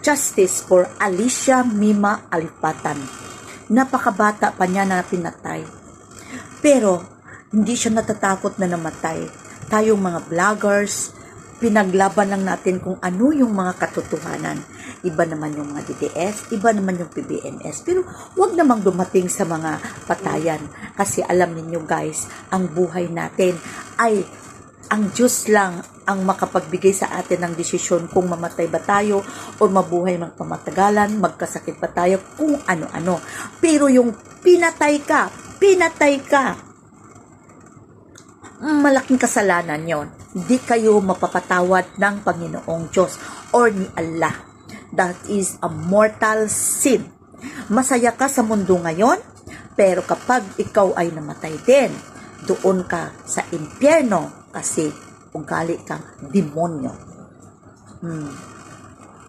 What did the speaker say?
Justice for Alicia Mima Alipatan. Napakabata pa niya na pinatay. Pero, hindi siya natatakot na namatay. Tayong mga vloggers, pinaglaban lang natin kung ano yung mga katotohanan. Iba naman yung mga DDS, iba naman yung PBNS. Pero wag namang dumating sa mga patayan. Kasi alam niyo guys, ang buhay natin ay ang Diyos lang ang makapagbigay sa atin ng desisyon kung mamatay ba tayo o mabuhay magpamatagalan, magkasakit pa tayo, kung ano-ano. Pero yung pinatay ka, malaking kasalanan yon. Hindi kayo mapapatawad ng Panginoong Diyos or ni Allah. That is a mortal sin. Masaya ka sa mundo ngayon, pero kapag ikaw ay namatay din, doon ka sa impyerno kasi ugali kang demonyo.